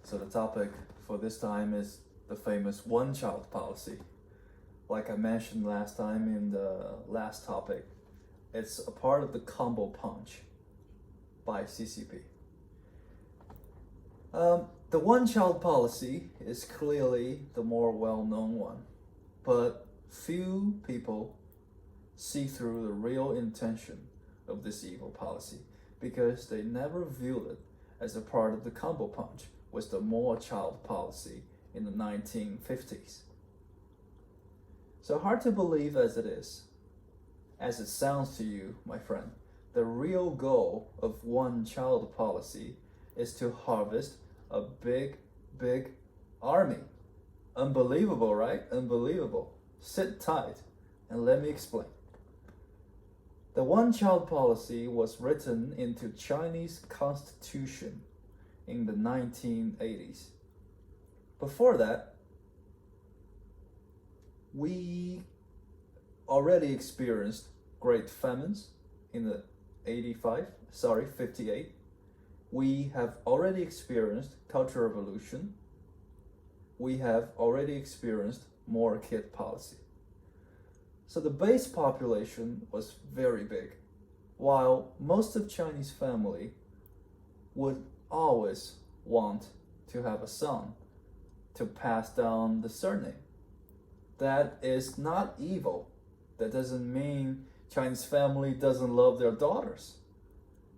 So the topic for this time is the famous one-child policy. Like I mentioned last time in the last topic, it's a part of the combo punch by CCP. The one-child policy is clearly the more well-known one, but few people see through the real intention of this evil policy because they never viewed it as a part of the combo punch with the more-child policy in the 1950s. So hard to believe as it is, as it sounds to you, my friend, the real goal of one-child policy is to harvest a big army. Unbelievable, right? Unbelievable. Sit tight and let me explain. The one-child policy was written into Chinese constitution in the 1980s. Before that, we already experienced great famines in the 58. We have already experienced Cultural Revolution. We have already experienced more kid policy. So the base population was very big, while most of Chinese family would always want to have a son to pass down the surname. That is not evil. That doesn't mean Chinese family doesn't love their daughters.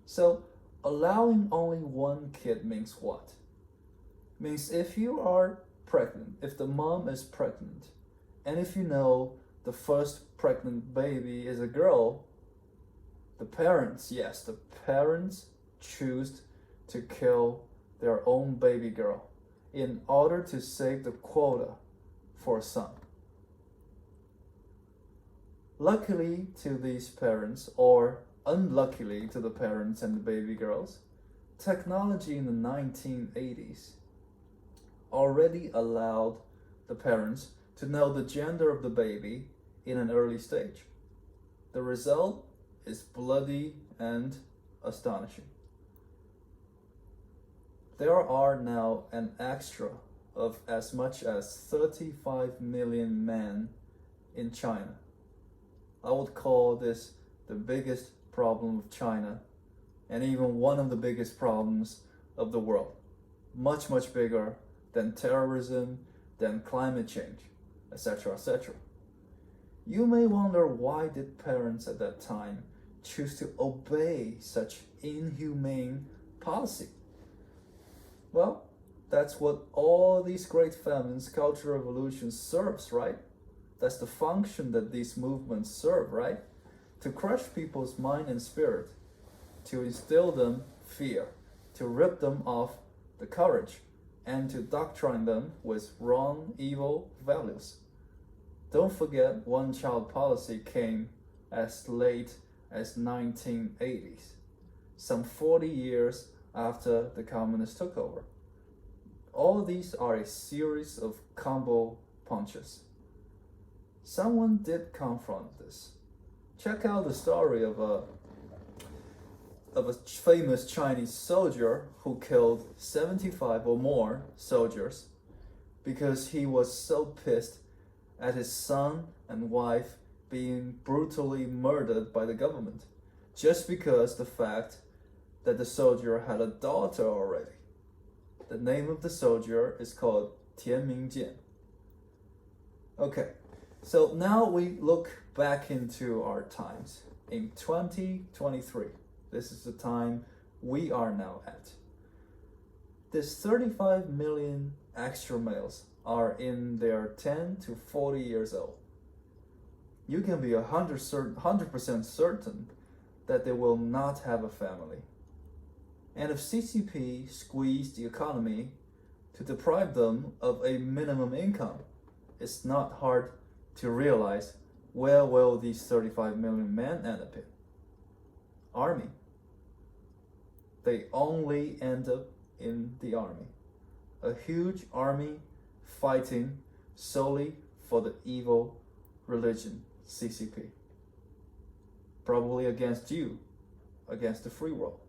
So allowing only one kid means what? Means if you are pregnant, if the mom is pregnant, and if you know the first pregnant baby is a girl, the parents choose to kill their own baby girl in order to save the quota for a son. Luckily to these parents, or unluckily to the parents and the baby girls, technology in the 1980s already allowed the parents to know the gender of the baby in an early stage. The result is bloody and astonishing. There are now an extra of as much as 35 million men in China. I would call this the biggest problem of China, and even one of the biggest problems of the world. Much bigger than terrorism, than climate change, etc., etc. You may wonder, why did parents at that time choose to obey such inhumane policy? Well, that's what all these great famines, Cultural Revolutions serves, right? That's the function that these movements serve, right? To crush people's mind and spirit, to instill them fear, to rip them of the courage, and to doctrine them with wrong, evil values. Don't forget, one-child policy came as late as 1980s, some 40 years after the communists took over. All these are a series of combo punches. Someone did confront this. Check out the story of a famous Chinese soldier who killed 75 or more soldiers because he was so pissed at his son and wife being brutally murdered by the government, just because the fact that the soldier had a daughter already. The name of the soldier is called Tian Mingjian. Okay, so now we look back into our times. In 2023, this is the time we are now at. This 35 million extra males are in their 10 to 40 years old. You can be 100% certain that they will not have a family. And if CCP squeezed the economy to deprive them of a minimum income, it's not hard to realize, where will these 35 million men end up in? Army. They only end up in the army. A huge army fighting solely for the evil religion, CCP. Probably against you, against the free world.